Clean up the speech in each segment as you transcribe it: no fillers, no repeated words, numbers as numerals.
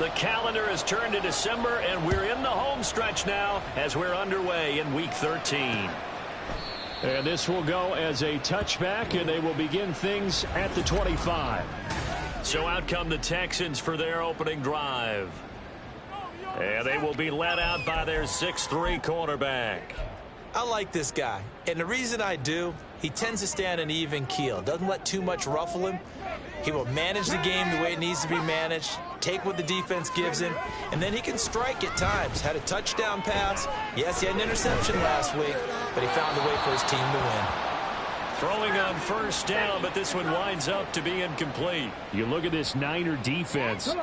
The calendar has turned to December, and we're in the home stretch now as we're underway in Week 13. And this will go as a touchback, and they will begin things at the 25. So out come the Texans for their opening drive. And they will be led out by their 6'3" quarterback. I like this guy, and the reason I do, he tends to stay on an even keel. Doesn't let too much ruffle him. He will manage the game the way it needs to be managed, take what the defense gives him, and then he can strike at times. Had a touchdown pass. Yes, he had an interception last week, but he found a way for his team to win. Throwing on first down, but this one winds up to be incomplete. You look at this Niner defense.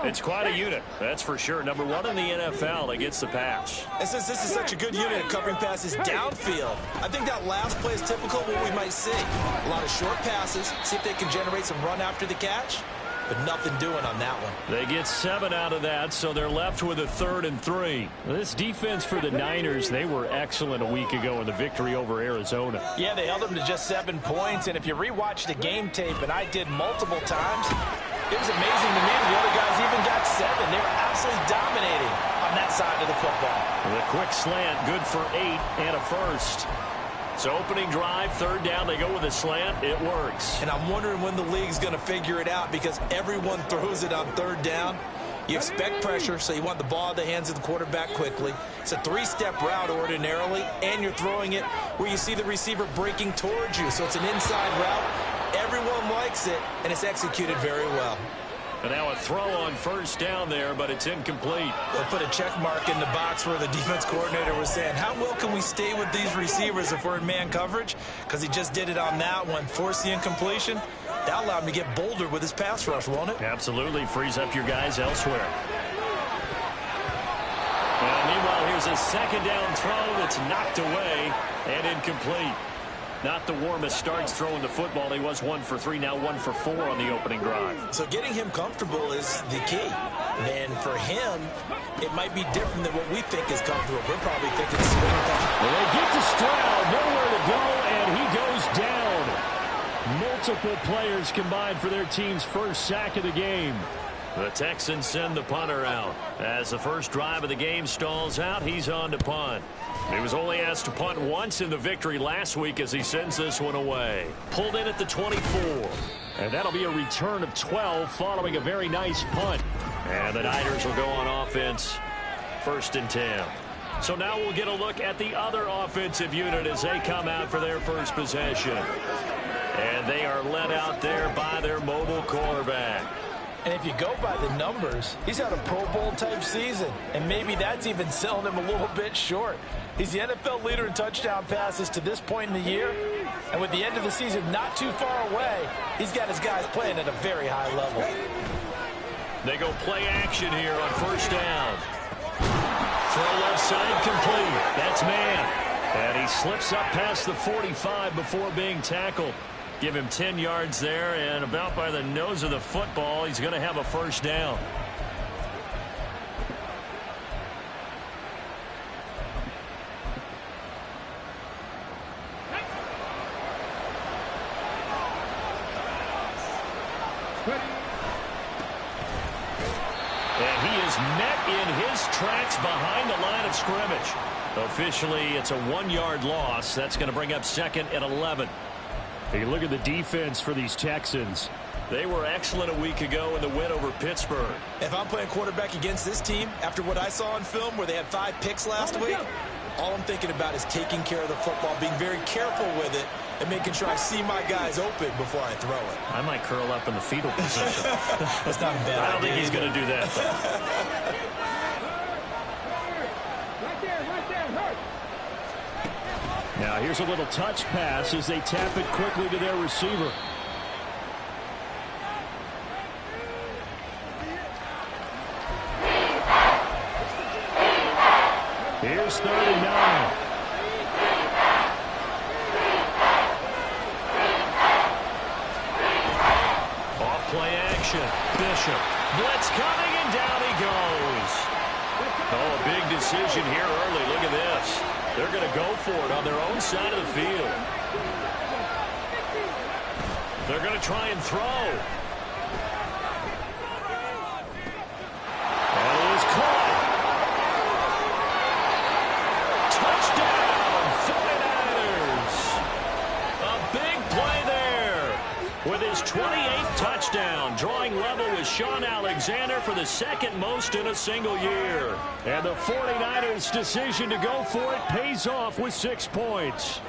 It's quite a unit, that's for sure. Number one in the NFL against the pass. And since this is such a good unit at covering passes downfield, I think that last play is typical of what we might see. A lot of short passes, see if they can generate some run after the catch, but nothing doing on that one. They get 7 out of that, so they're left with a 3rd and 3. This defense for the Niners, they were excellent a week ago in the victory over Arizona. Yeah, they held them to just 7 points, and if you rewatch the game tape, and I did multiple times, it was amazing to me that the other guys even got 7. They were absolutely dominating on that side of the football. The quick slant, good for 8 and a first. So opening drive, 3rd down, they go with a slant. It works. And I'm wondering when the league's going to figure it out because everyone throws it on 3rd down. You expect pressure, so you want the ball in the hands of the quarterback quickly. It's a 3-step route ordinarily, and you're throwing it where you see the receiver breaking towards you. So it's an inside route. Everyone likes it, and it's executed very well. And now a throw on first down there, but it's incomplete. They'll put a check mark in the box where the defense coordinator was saying, how well can we stay with these receivers if we're in man coverage? Because he just did it on that one, forced the incompletion. That'll allow him to get bolder with his pass rush, won't it? Absolutely. Frees up your guys elsewhere. And meanwhile, here's a 2nd down throw that's knocked away and incomplete. Not the warmest starts throwing the football. He was 1 for 3, now 1 for 4 on the opening drive. So getting him comfortable is the key. And for him, it might be different than what we think is comfortable. We're probably thinking swing pass. Well, they get to Stroud, nowhere to go, and he goes down. Multiple players combined for their team's first sack of the game. The Texans send the punter out. As the first drive of the game stalls out, he's on to punt. He was only asked to punt once in the victory last week as he sends this one away. Pulled in at the 24. And that'll be a return of 12 following a very nice punt. And the Niners will go on offense, 1st and 10. So now we'll get a look at the other offensive unit as they come out for their first possession. And they are led out there by their mobile quarterback. And if you go by the numbers, he's had a Pro Bowl type season, and maybe that's even selling him a little bit short. He's the NFL leader in touchdown passes to this point in the year, and with the end of the season not too far away, he's got his guys playing at a very high level. They go play action here on first down. Throw left side complete. That's man. And he slips up past the 45 before being tackled. Give him 10 yards there, and about by the nose of the football, he's going to have a first down. And he is met in his tracks behind the line of scrimmage. Officially, it's a 1-yard loss. That's going to bring up 2nd and 11. Take a look at the defense for these Texans. They were excellent a week ago in the win over Pittsburgh. If I'm playing quarterback against this team, after what I saw on film where they had 5 picks last week, all I'm thinking about is taking care of the football, being very careful with it, and making sure I see my guys open before I throw it. I might curl up in the fetal position. That's not a bad idea. I don't think he's going to do that, though. Now here's a little touch pass as they tap it quickly to their receiver. Here's 3rd and 9. Off play action. Bishop. Blitz coming, and down he goes. Oh, a big decision here early. Look at this. They're going to go for it on their own side of the field. They're going to try and throw. Deshaun Alexander for the second most in a single year. And the 49ers' decision to go for it pays off with 6 points.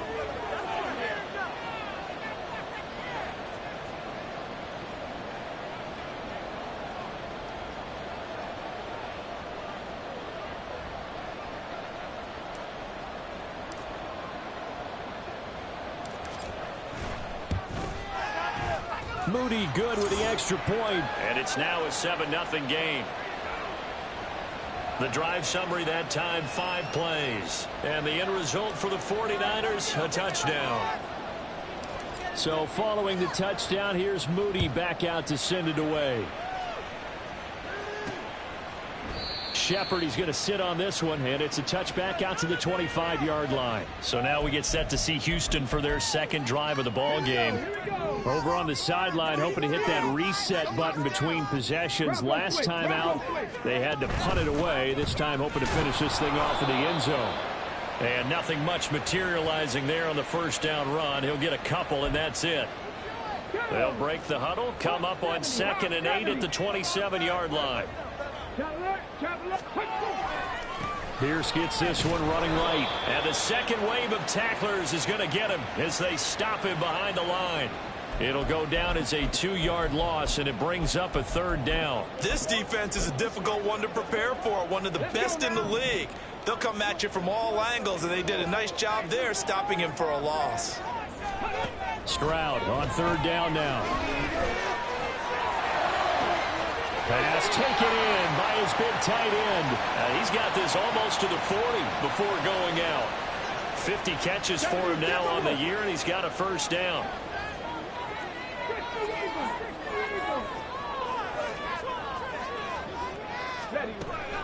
Moody good with the extra point. And it's now a 7-0 game. The drive summary that time, 5 plays. And the end result for the 49ers, a touchdown. So following the touchdown, here's Moody back out to send it away. Shepard, he's going to sit on this one, and it's a touchback out to the 25-yard line. So now we get set to see Houston for their second drive of the ball game. Over on the sideline, hoping to hit that reset button between possessions. Last time out, they had to punt it away. This time, hoping to finish this thing off in the end zone. And nothing much materializing there on the first down run. He'll get a couple, and that's it. They'll break the huddle, come up on 2nd and 8 at the 27-yard line. Pierce gets this one running right. And the second wave of tacklers is going to get him as they stop him behind the line. It'll go down as a 2-yard loss, and it brings up a 3rd down. This defense is a difficult one to prepare for, one of the best in the league. They'll come at you from all angles, and they did a nice job there stopping him for a loss. Stroud on 3rd down now. Pass taken in by his big tight end. He's got this almost to the 40 before going out. 50 catches for him now on the year, and he's got a 1st down.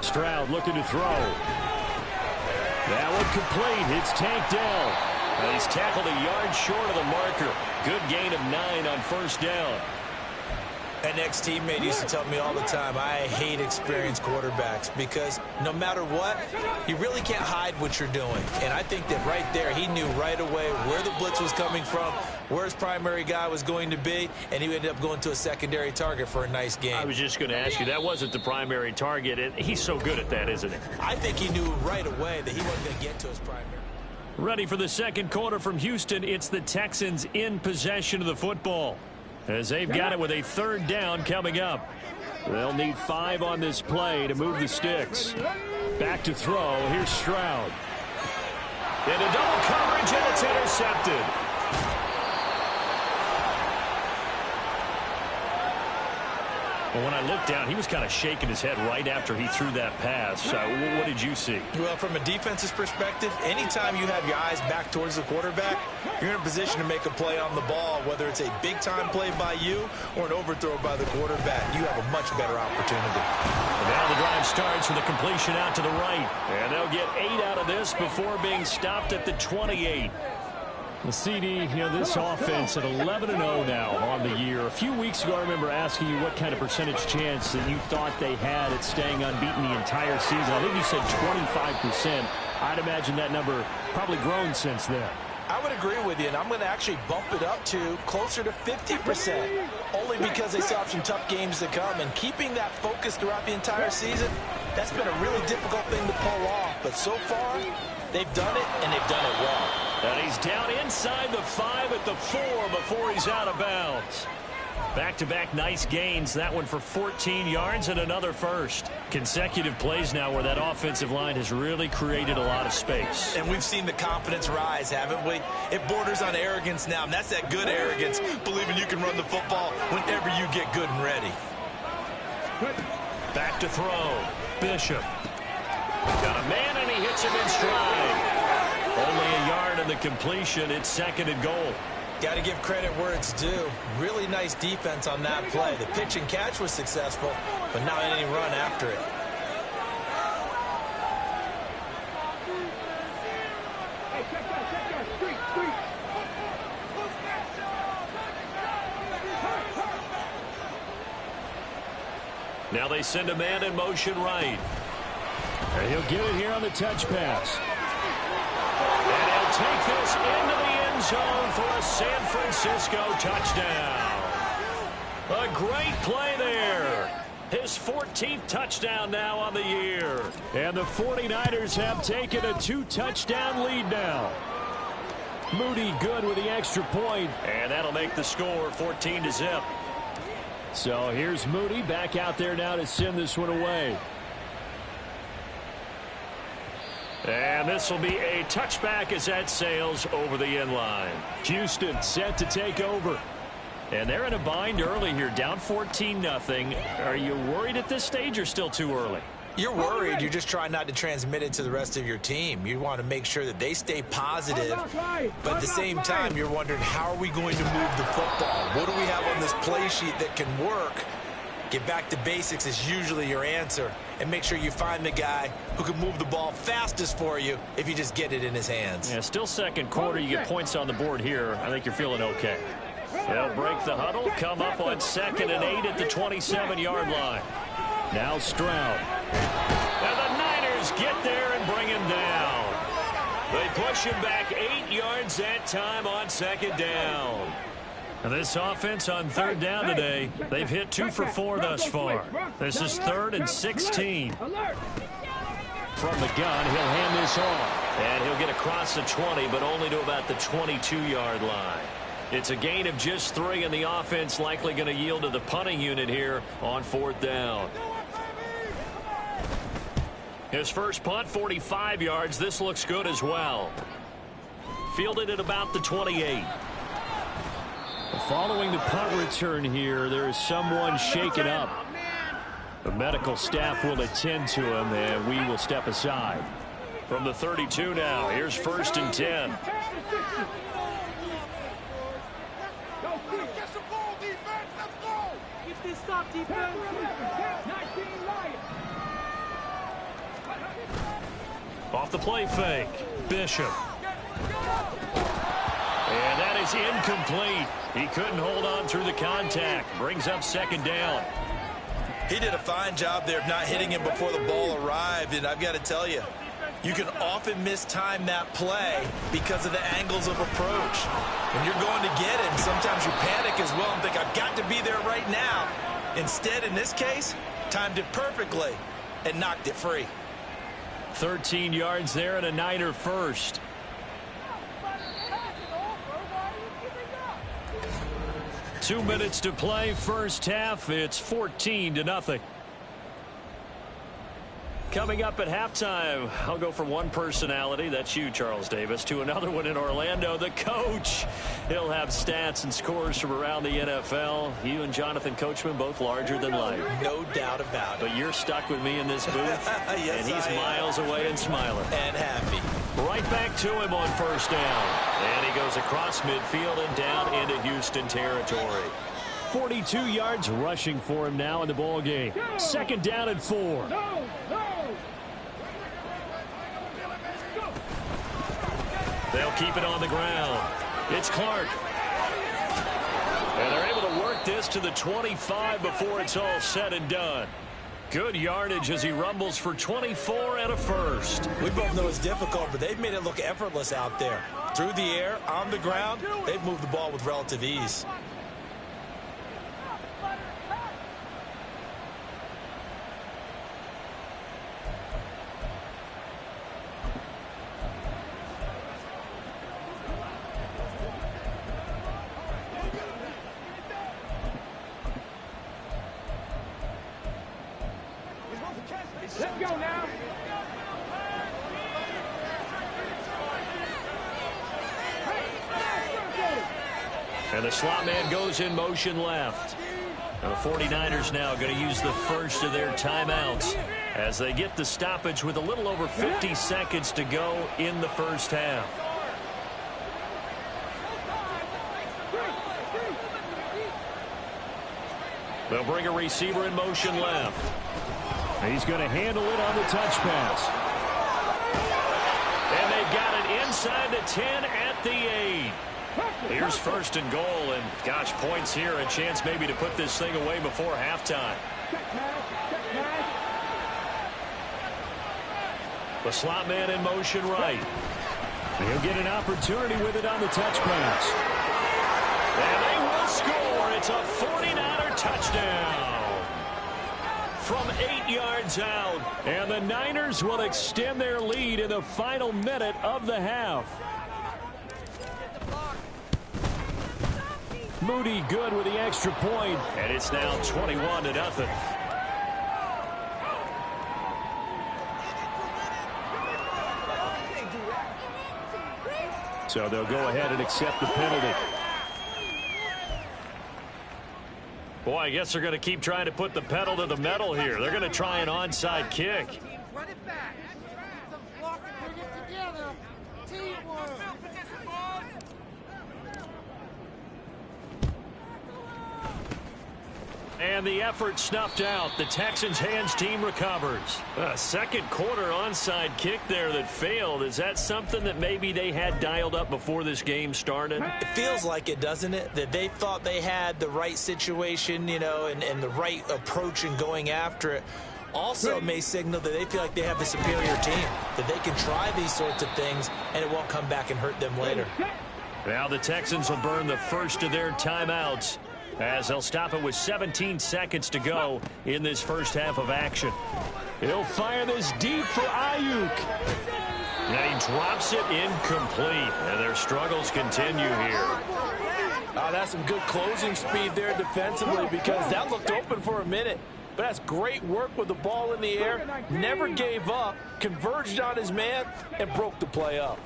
Stroud looking to throw. That one complete. It's Tank Dell. He's tackled a yard short of the marker. Good gain of 9 on 1st down. An ex-teammate used to tell me all the time, I hate experienced quarterbacks because no matter what, you really can't hide what you're doing. And I think that right there, he knew right away where the blitz was coming from, where his primary guy was going to be, and he ended up going to a secondary target for a nice game. I was just going to ask you, that wasn't the primary target, and he's so good at that, isn't he? I think he knew right away that he wasn't going to get to his primary. Ready for the second quarter from Houston. It's the Texans in possession of the football, as they've got it with a 3rd down coming up. They'll need 5 on this play to move the sticks. Back to throw. Here's Stroud. Into double coverage, and it's intercepted. Well, when I looked down, he was kind of shaking his head right after he threw that pass. What did you see? Well, from a defense's perspective, anytime you have your eyes back towards the quarterback, you're in a position to make a play on the ball, whether it's a big-time play by you or an overthrow by the quarterback. You have a much better opportunity. And now the drive starts with a completion out to the right. And they'll get 8 out of this before being stopped at the 28. The CD, this offense at 11-0 now on the year. A few weeks ago, I remember asking you what kind of percentage chance that you thought they had at staying unbeaten the entire season. I think you said 25%. I'd imagine that number probably grown since then. I would agree with you, and I'm going to actually bump it up to closer to 50%, only because they still have some tough games to come. And keeping that focus throughout the entire season, that's been a really difficult thing to pull off. But so far, they've done it, and they've done it well. And he's down inside the 5 at the 4 before he's out of bounds. Back-to-back nice gains. That one for 14 yards and another first. Consecutive plays now where that offensive line has really created a lot of space. And we've seen the confidence rise, haven't we? It borders on arrogance now, and that's that good arrogance, believing you can run the football whenever you get good and ready. Back to throw. Bishop. Got a man, and he hits him in stride. Only a yard in the completion. It's 2nd and goal. Got to give credit where it's due. Really nice defense on that play. The pitch and catch was successful, but not any run after it. Now they send a man in motion right. And he'll get it here on the touch pass. And he'll take this into the end zone for a San Francisco touchdown. A great play there. His 14th touchdown now on the year. And the 49ers have taken a 2-touchdown lead now. Moody good with the extra point. And that'll make the score 14-0. So here's Moody back out there now to send this one away. And this will be a touchback as that sails over the end line. Houston set to take over. And they're in a bind early here, down 14-0. Are you worried at this stage or still too early? You're worried. You're just trying not to transmit it to the rest of your team. You want to make sure that they stay positive. But at the same time, you're wondering, how are we going to move the football? What do we have on this play sheet that can work? Get back to basics is usually your answer. And make sure you find the guy who can move the ball fastest for you if you just get it in his hands. Yeah, still second quarter. You get points on the board here. I think you're feeling okay. They'll break the huddle, come up on 2nd and 8 at the 27-yard line. Now Stroud. And the Niners get there and bring him down. They push him back 8 yards that time on 2nd down. And this offense on 3rd down today, they've hit 2 for 4 thus far. This is 3rd and 16. From the gun, he'll hand this off. And he'll get across the 20, but only to about the 22-yard line. It's a gain of just 3, and the offense likely going to yield to the punting unit here on 4th down. His first punt, 45 yards. This looks good as well. Fielded at about the 28. Following the punt return here, there is someone shaken up. The medical staff will attend to him, and we will step aside. From the 32 now, here's 1st and 10. Off the play fake, Bishop. And that is incomplete. He couldn't hold on through the contact. Brings up 2nd down. He did a fine job there of not hitting him before the ball arrived. And I've got to tell you, you can often mistime that play because of the angles of approach. When you're going to get him, sometimes you panic as well and think, I've got to be there right now. Instead, in this case, timed it perfectly and knocked it free. 13 yards there and a Niner first. Two minutes to play, first half. It's 14-0. Coming up at halftime, I'll go from one personality, that's you, Charles Davis, to another one in Orlando, the coach. He'll have stats and scores from around the NFL. You and Jonathan Coachman, both larger than life. No doubt about it. But you're stuck with me in this booth, yes, and he's miles away and smiling. And happy. Right back to him on 1st down. And he goes across midfield and down into Houston territory. 42 yards rushing for him now in the ball game. 2nd down and 4. They'll keep it on the ground. It's Clark. And they're able to work this to the 25 before it's all said and done. Good yardage as he rumbles for 24 and a first. We both know it's difficult, but they've made it look effortless out there. Through the air, on the ground, they've moved the ball with relative ease. Let's go now. And the slot man goes in motion left. And the 49ers now going to use the first of their timeouts as they get the stoppage with a little over 50 seconds to go in the first half. They'll bring a receiver in motion left. He's going to handle it on the touch pass. And they've got it inside the 10 at the 8. Here's 1st and goal, and gosh, points here, a chance maybe to put this thing away before halftime. The slot man in motion right. He'll get an opportunity with it on the touch pass. And they will score. It's a 49er touchdown. from 8 yards out. And the Niners will extend their lead in the final minute of the half. Moody good with the extra point. And it's now 21-0. So they'll go ahead and accept the penalty. Boy, I guess they're going to keep trying to put the pedal to the metal here. They're going to try an onside kick. Run it back. Bring it together. Teamwork. And the effort snuffed out. The Texans hands team recovers. A second quarter onside kick there that failed. Is that something that maybe they had dialed up before this game started? It feels like it, doesn't it? That they thought they had the right situation, you know, and the right approach in going after it. Also may signal that they feel like they have the superior team, that they can try these sorts of things and it won't come back and hurt them later. Now the Texans will burn the first of their timeouts, as they'll stop it with 17 seconds to go in this first half of action. He'll fire this deep for Ayuk. And he drops it incomplete. And their struggles continue here. That's some good closing speed there defensively, because that looked open for a minute. But that's great work with the ball in the air. Never gave up, converged on his man, and broke the play up.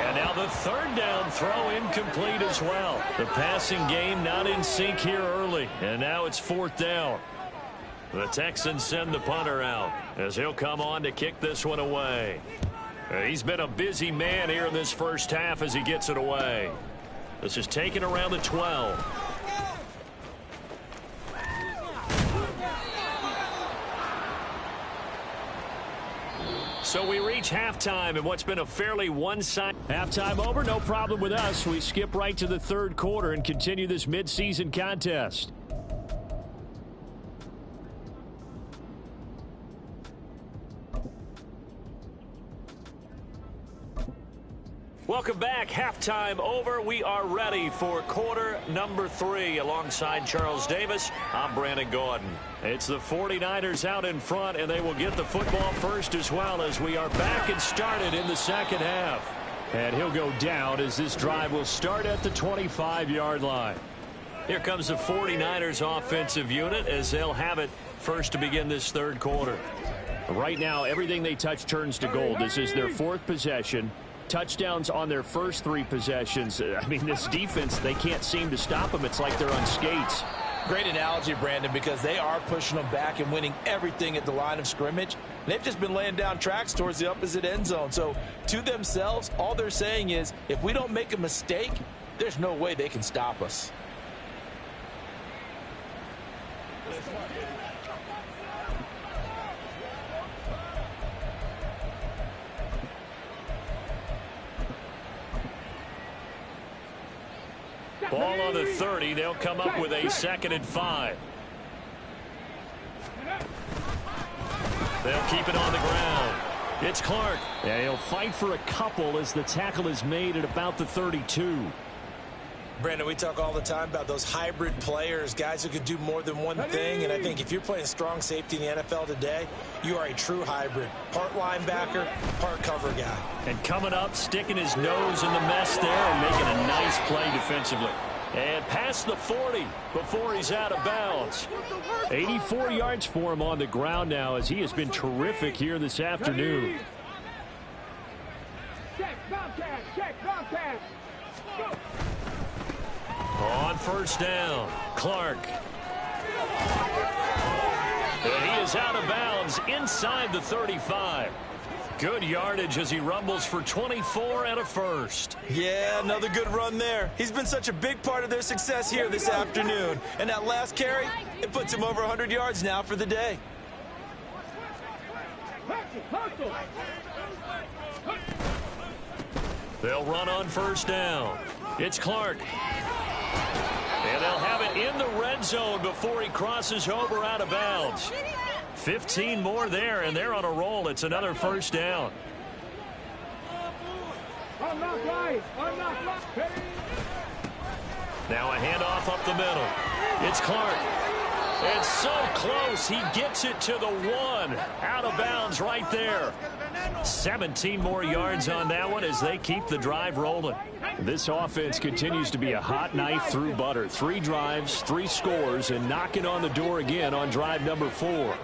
And now the third down throw incomplete as well. The passing game not in sync here early. And now it's fourth down. The Texans send the punter out as he'll come on to kick this one away. He's been a busy man here in this first half as he gets it away. This is taken around the 12. So we reach halftime in what's been a fairly one-sided halftime over. No problem with us. We skip right to the third quarter and continue this midseason contest. Welcome back. Halftime over. We are ready for quarter number 3. Alongside Charles Davis, I'm Brandon Gaudin. It's the 49ers out in front, and they will get the football first as well, as we are back and started in the second half. And he'll go down as this drive will start at the 25-yard line. Here comes the 49ers offensive unit as they'll have it first to begin this third quarter. Right now, everything they touch turns to gold. This is their 4th possession. Touchdowns on their first 3 possessions. I mean, this defense, they can't seem to stop them. It's like they're on skates. Great analogy, Brandon, because they are pushing them back and winning everything at the line of scrimmage. They've just been laying down tracks towards the opposite end zone. So to themselves, all they're saying is, if we don't make a mistake, there's no way they can stop us. Ball on the 30. They'll come up with a 2nd and 5. They'll keep it on the ground. It's Clark. And he'll fight for a couple as the tackle is made at about the 32. Brandon, we talk all the time about those hybrid players, guys who can do more than one thing. And I think if you're playing strong safety in the NFL today, you are a true hybrid. Part linebacker, part cover guy. And coming up, sticking his nose in the mess there and making a nice play defensively. And past the 40 before he's out of bounds. 84 yards for him on the ground now, as he has been terrific here this afternoon. Check, Bobcat, check, Bobcat. On first down, Clark. And he is out of bounds inside the 35. Good yardage as he rumbles for 24 and a first. Yeah, another good run there. He's been such a big part of their success here this afternoon. And that last carry, it puts him over 100 yards now for the day. They'll run on first down. It's Clark. And they'll have it in the red zone before he crosses over out of bounds. 15 more there, and they're on a roll. It's another first down. Now a handoff up the middle. It's Clark. It's so close. He gets it to the 1. Out of bounds right there. 17 more yards on that one as they keep the drive rolling. This offense continues to be a hot knife through butter. 3 drives, 3 scores, and knocking on the door again on drive number 4.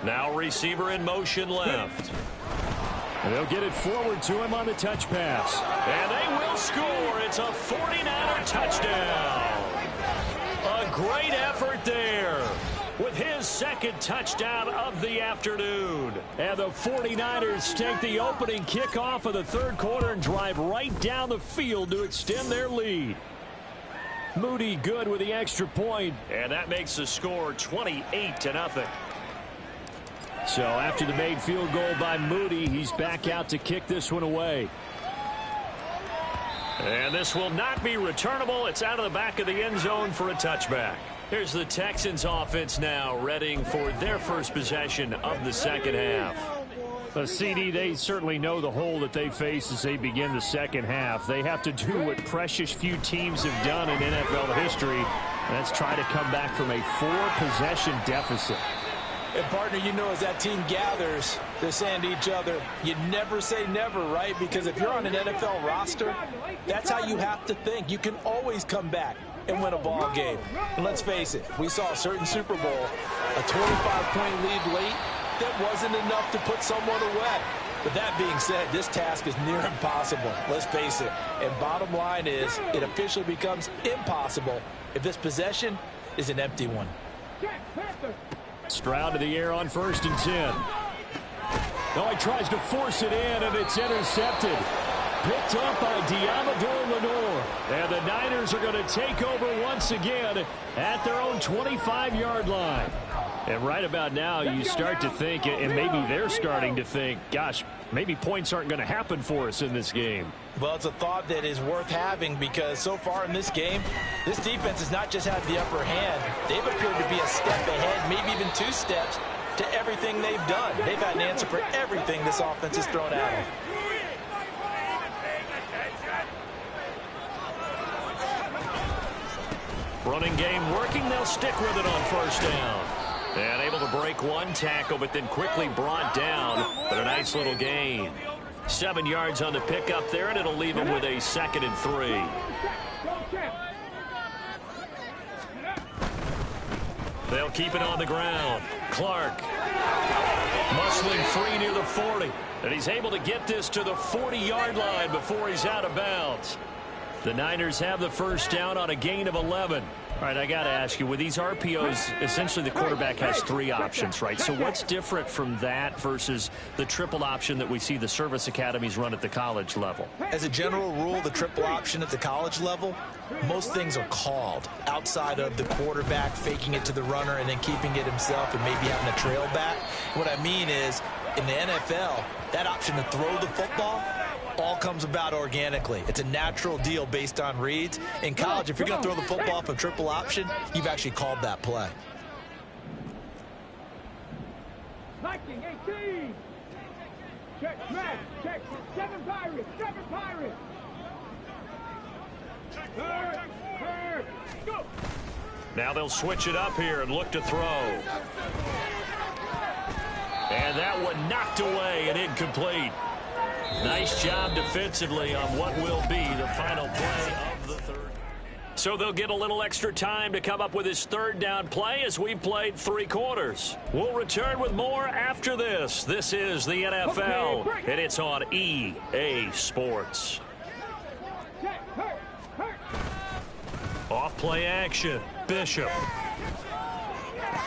Now receiver in motion left. And they'll get it forward to him on the touch pass. And they will score. It's a 49er touchdown. A great effort there with his second touchdown of the afternoon. And the 49ers take the opening kickoff of the third quarter and drive right down the field to extend their lead. Moody good with the extra point. And that makes the score 28-0. So after the made field goal by Moody, he's back out to kick this one away. And this will not be returnable. It's out of the back of the end zone for a touchback. Here's the Texans offense now readying for their first possession of the second half. CD, they certainly know the hole that they face as they begin the second half. They have to do what precious few teams have done in NFL history. And that's try to come back from a 4-possession deficit. And, partner, you know, as that team gathers, they're saying to each other, you never say never, right? Because if you're on an NFL roster, that's how you have to think. You can always come back and win a ball game. And let's face it, we saw a certain Super Bowl, a 25-point lead late, that wasn't enough to put someone away. But that being said, this task is near impossible. Let's face it. And bottom line is, it officially becomes impossible if this possession is an empty one. Stroud to the air on 1st and 10. Oh, he tries to force it in, and it's intercepted. Picked up by Diamador Lenore. And the Niners are going to take over once again at their own 25-yard line. And right about now, you start to think, and maybe they're starting to think, gosh, maybe points aren't going to happen for us in this game. Well, it's a thought that is worth having because so far in this game, this defense has not just had the upper hand. They've appeared to be a step ahead, maybe even 2 steps to everything they've done. They've had an answer for everything this offense has thrown at them. Running game working. They'll stick with it on 1st down. And able to break 1 tackle, but then quickly brought down. But a nice little gain. 7 yards on the pickup there, and it'll leave him with a 2nd and 3. They'll keep it on the ground. Clark muscling free near the 40. And he's able to get this to the 40-yard line before he's out of bounds. The Niners have the 1st down on a gain of 11. All right, I got to ask you, with these RPOs, essentially the quarterback has 3 options, right? So what's different from that versus the triple option that we see the service academies run at the college level? As a general rule, the triple option at the college level, most things are called outside of the quarterback faking it to the runner and then keeping it himself and maybe having a trail back. What I mean is, in the NFL, that option to throw the football all comes about organically. It's a natural deal based on reads. In college, if you're going to throw the football off a triple option, you've actually called that play. Viking 18. Check, smash, check. 7 Pirates, 7 Pirates. Go. Now they'll switch it up here and look to throw. And that one knocked away and incomplete. Nice job defensively on what will be the final play of the third. So they'll get a little extra time to come up with his 3rd down play as we've played 3 quarters. We'll return with more after this. This is the NFL, and it's on EA Sports. Off play action. Bishop.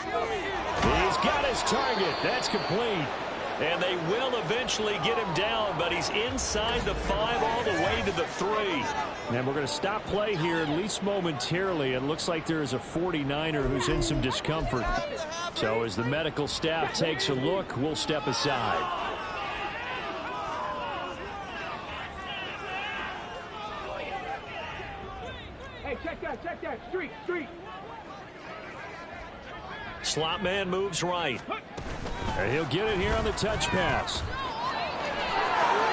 He's got his target. That's complete. And they will eventually get him down, but he's inside the 5 all the way to the 3. And we're going to stop play here, at least momentarily. It looks like there is a 49er who's in some discomfort. So as the medical staff takes a look, we'll step aside. Hey, check that. Streak. Slot man moves right. And he'll get it here on the touch pass.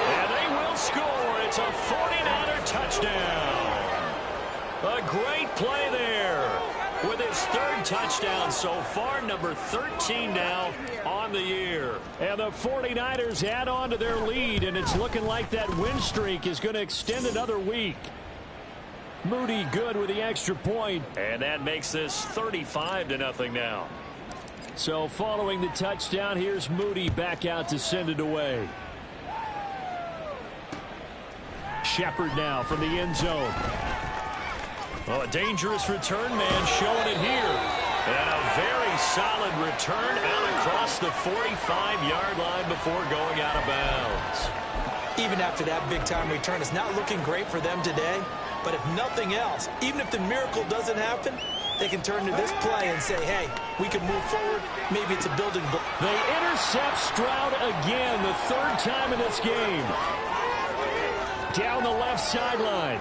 And they will score. It's a 49er touchdown. A great play there. With his third touchdown so far, number 13 now on the year. And the 49ers add on to their lead, and it's looking like that win streak is going to extend another week. Moody good with the extra point, and that makes this 35-0 now. So following the touchdown, here's Moody back out to send it away. Shepard now from the end zone. Oh, a dangerous return man showing it here. And a very solid return out across the 45-yard line before going out of bounds. Even after that big-time return, it's not looking great for them today. But if nothing else, even if the miracle doesn't happen, they can turn to this play and say, hey, we can move forward. Maybe it's a building block. They intercept Stroud again, the third time in this game. Down the left sideline.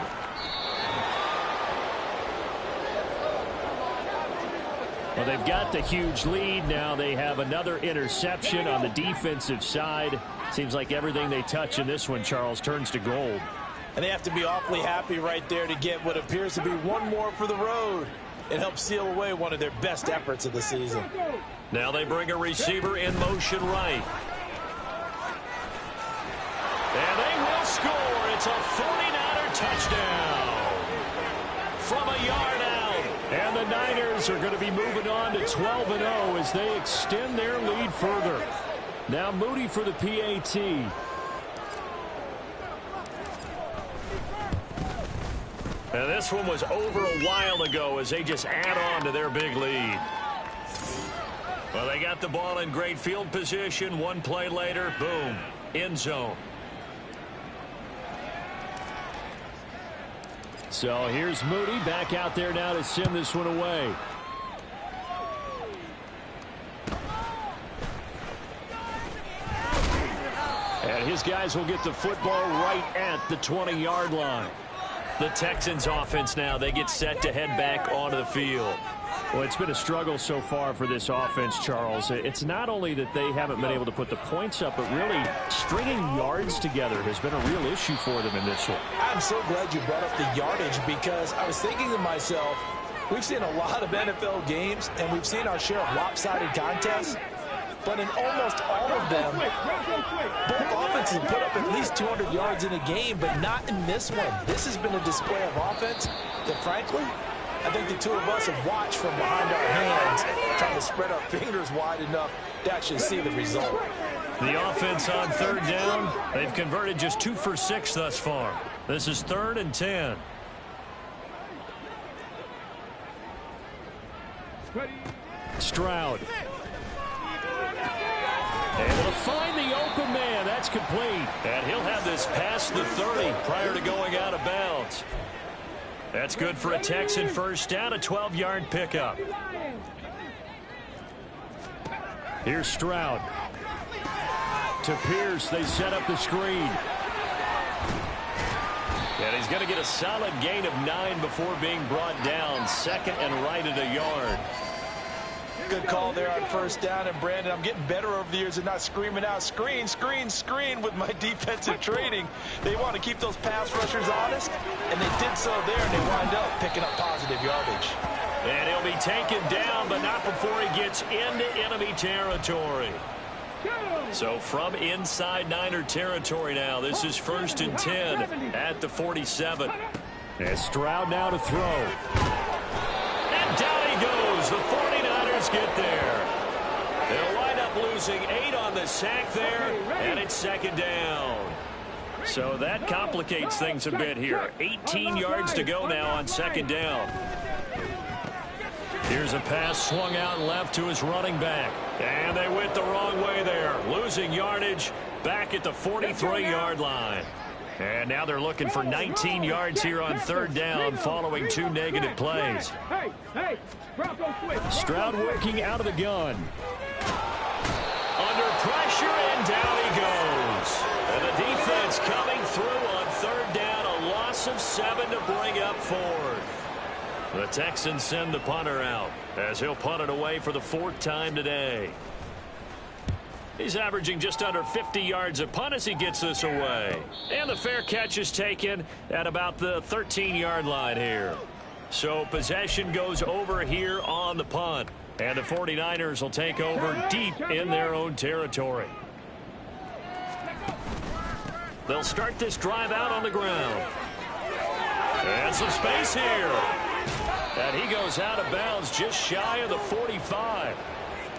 Well, they've got the huge lead. Now they have another interception on the defensive side. Seems like everything they touch in this one, Charles, turns to gold. And they have to be awfully happy right there to get what appears to be one more for the road. It helps seal away one of their best efforts of the season. Now they bring a receiver in motion right. And they will score. It's a 49er touchdown. From a yard out. And the Niners are going to be moving on to 12-0 as they extend their lead further. Now Moody for the PAT. And this one was over a while ago as they just add on to their big lead. Well, they got the ball in great field position. One play later, boom, end zone. So here's Moody back out there now to send this one away. And his guys will get the football right at the 20-yard line. The Texans offense now, they get set to head back onto the field. Well, it's been a struggle so far for this offense, Charles. It's not only that they haven't been able to put the points up, but really stringing yards together has been a real issue for them in this one. I'm so glad you brought up the yardage because I was thinking to myself, we've seen a lot of NFL games and we've seen our share of lopsided contests. But in almost all of them, both offenses put up at least 200 yards in a game, but not in this one. This has been a display of offense that, frankly, I think the two of us have watched from behind our hands, trying to spread our fingers wide enough to actually see the result. The offense on third down, they've converted just 2 for 6 thus far. This is 3rd and 10. Stroud. Able to find the open man. That's complete. And he'll have this past the 30 prior to going out of bounds. That's good for a Texan first down, a 12-yard pickup. Here's Stroud. To Pierce, they set up the screen. And he's going to get a solid gain of 9 before being brought down. Second and right at a yard. Good call there on first down. And, Brandon, I'm getting better over the years and not screaming out, screen, screen, screen with my defensive training. They want to keep those pass rushers honest, and they did so there, and they wind up picking up positive yardage. And he'll be taken down, but not before he gets into enemy territory. So from inside Niner territory now, this is 1st and 10 at the 47. And Stroud now to throw. And down he goes. The 49ers get there. They'll wind up losing 8 on the sack there, and it's 2nd down. So that complicates things a bit here. 18 yards to go now on 2nd down. Here's a pass swung out left to his running back. And they went the wrong way there. Losing yardage back at the 43-yard line. And now they're looking for 19 yards here on 3rd down following 2 negative plays. Stroud working out of the gun. Under pressure, and down he goes. And the defense coming through on 3rd down. A loss of 7 to bring up 4th. The Texans send the punter out as he'll punt it away for the 4th time today. He's averaging just under 50 yards a punt as he gets this away. And the fair catch is taken at about the 13-yard line here. So possession goes over here on the punt. And the 49ers will take over deep in their own territory. They'll start this drive out on the ground. And some space here. And he goes out of bounds just shy of the 45.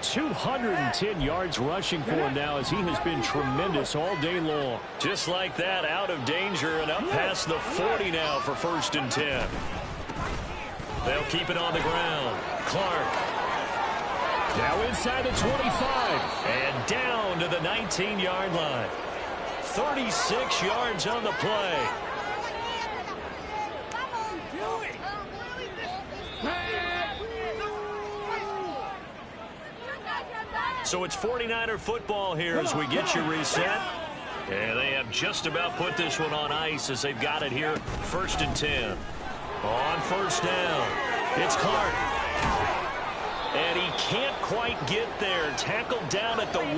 210 yards rushing for him now as he has been tremendous all day long. Just like that, out of danger and up past the 40 now for 1st and 10. They'll keep it on the ground. Clark. Now inside the 25 and down to the 19-yard line. 36 yards on the play. So it's 49er football here as we get you reset. And they have just about put this one on ice as they've got it here. 1st and 10. On 1st down, it's Clark. And he can't quite get there. Tackled down at the 1.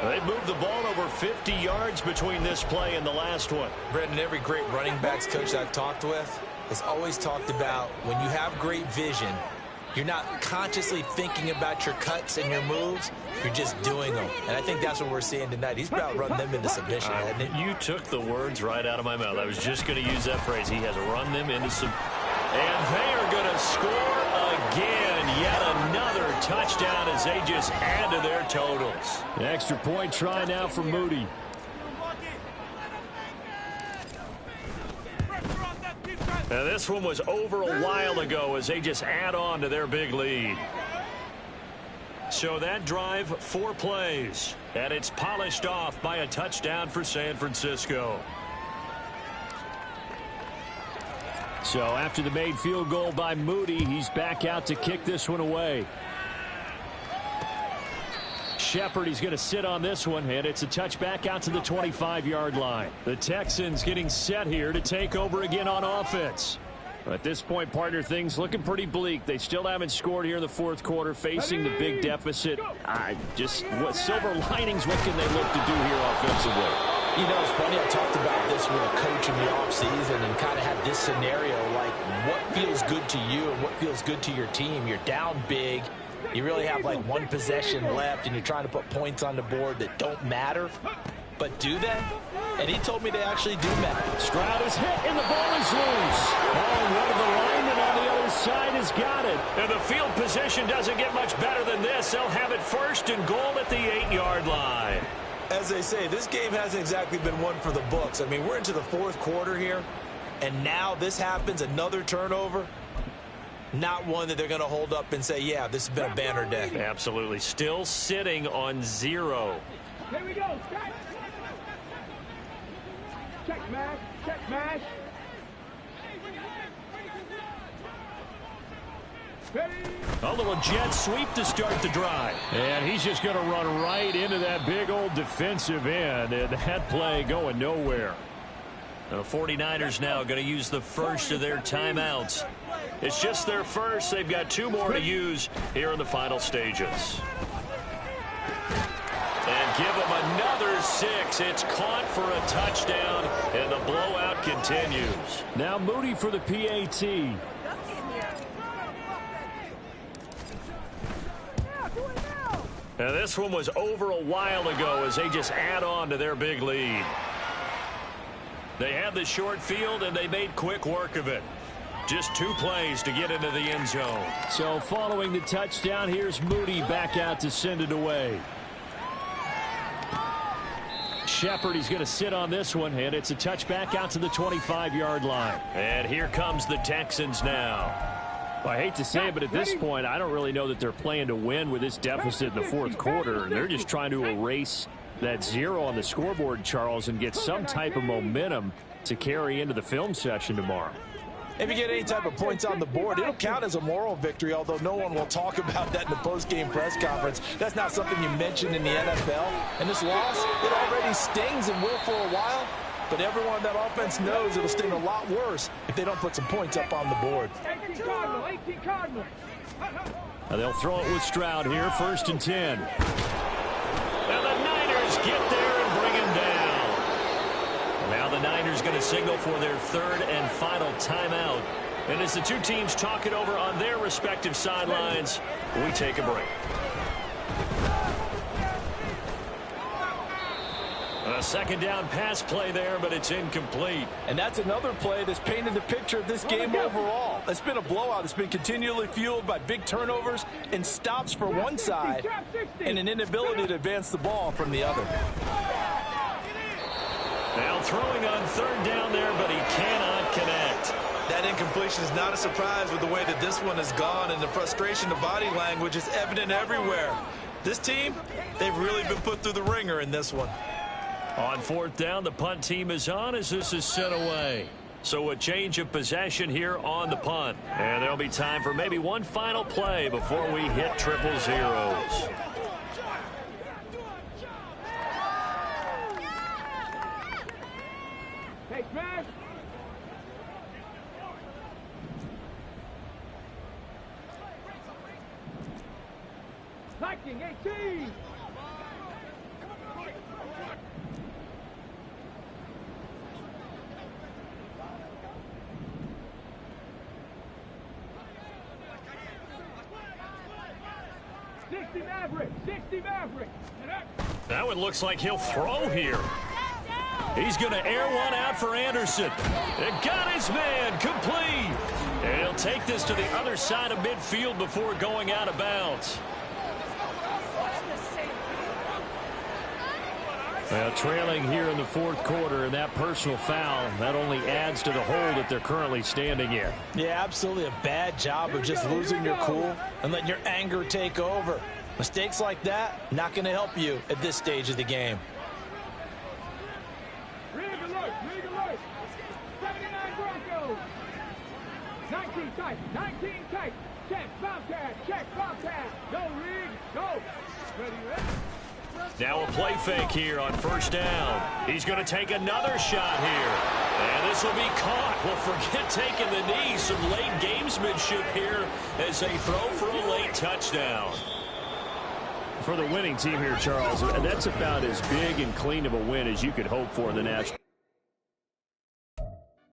They moved the ball over 50 yards between this play and the last one. Brendan, every great running backs coach I've talked with has always talked about when you have great vision, you're not consciously thinking about your cuts and your moves. You're just doing them. And I think that's what we're seeing tonight. He's about run them into submission, hasn't he? You took the words right out of my mouth. I was just going to use that phrase. He has run them into submission. And they are going to score again. Yet another touchdown as they just add to their totals. The extra point try now for Moody. Now this one was over a while ago as they just add on to their big lead. So that drive, 4 plays, and it's polished off by a touchdown for San Francisco. So after the made field goal by Moody, he's back out to kick this one away. Shepard, he's going to sit on this one, and it's a touchback out to the 25-yard line. The Texans getting set here to take over again on offense. At this point, partner, things looking pretty bleak. They still haven't scored here in the 4th quarter, facing the big deficit. What silver linings, what can they look to do here offensively? You know, it's funny, I talked about this with a coach in the offseason and kind of had this scenario, like what feels good to you and what feels good to your team. You're down big. You really have like 1 possession left, and you're trying to put points on the board that don't matter. But do they? And he told me they actually do matter. Stroud is hit, and the ball is loose. Oh, one of the linemen on the other side has got it. And the field position doesn't get much better than this. They'll have it 1st and goal at the 8-yard line. As they say, this game hasn't exactly been one for the books. I mean, we're into the 4th quarter here, and now this happens, another turnover. Not one that they're going to hold up and say, yeah, this has been a banner day. Absolutely. Still sitting on 0. Here we go. Check mash. Check mash. A little jet sweep to start the drive. And he's just going to run right into that big old defensive end. And that play going nowhere. The 49ers now going to use the first of their timeouts. It's just their first. They've got 2 more to use here in the final stages. And give them another 6. It's caught for a touchdown, and the blowout continues. Now Moody for the PAT. Now this one was over a while ago as they just add on to their big lead. They had the short field, and they made quick work of it. Just 2 plays to get into the end zone. So following the touchdown, here's Moody back out to send it away. Shepard, he's going to sit on this one, and it's a touchback out to the 25-yard line. And here comes the Texans now. Well, I hate to say it, but at this point, I don't really know that they're playing to win with this deficit in the 4th quarter. They're just trying to erase that 0 on the scoreboard, Charles, and get some type of momentum to carry into the film session tomorrow. If you get any type of points on the board, it'll count as a moral victory, although no one will talk about that in the post-game press conference. That's not something you mentioned in the NFL. And this loss, it already stings and will for a while. But everyone on that offense knows it'll sting a lot worse if they don't put some points up on the board. 18 Cardinal, 18 Cardinal. They'll throw it with Stroud here, 1st and 10. Now get there and bring him down. Now the Niners going to signal for their third and final timeout. And as the two teams talk it over on their respective sidelines, we take a break. A second down pass play there, but it's incomplete. And that's another play that's painted the picture of this game overall. It's been a blowout. It's been continually fueled by big turnovers and stops for one side and an inability to advance the ball from the other. Now throwing on third down there, but he cannot connect. That incompletion is not a surprise with the way that this one has gone, and the frustration of body language is evident everywhere. This team, they've really been put through the ringer in this one. On fourth down, the punt team is on as this is sent away. So a change of possession here on the punt. And there'll be time for maybe one final play before we hit triple zeros. Hey, smash. Liking 18. That one looks like he'll throw here. He's going to air one out for Anderson. It got his man complete. And he'll take this to the other side of midfield before going out of bounds. Well, trailing here in the fourth quarter, and that personal foul, that only adds to the hole that they're currently standing in. Yeah, absolutely a bad job of just losing your cool and letting your anger take over. Mistakes like that, not going to help you at this stage of the game. Rig alert, rig alert. 79 Broncos. 19 tight, 19 tight. Check, Bobcat, check, Bobcat. Go, rig, go. Ready, ready. Now a play fake here on first down. He's going to take another shot here. And this will be caught. Well, forget taking the knee. Some late gamesmanship here as they throw for a late touchdown. For the winning team here, Charles, that's about as big and clean of a win as you could hope for in the National.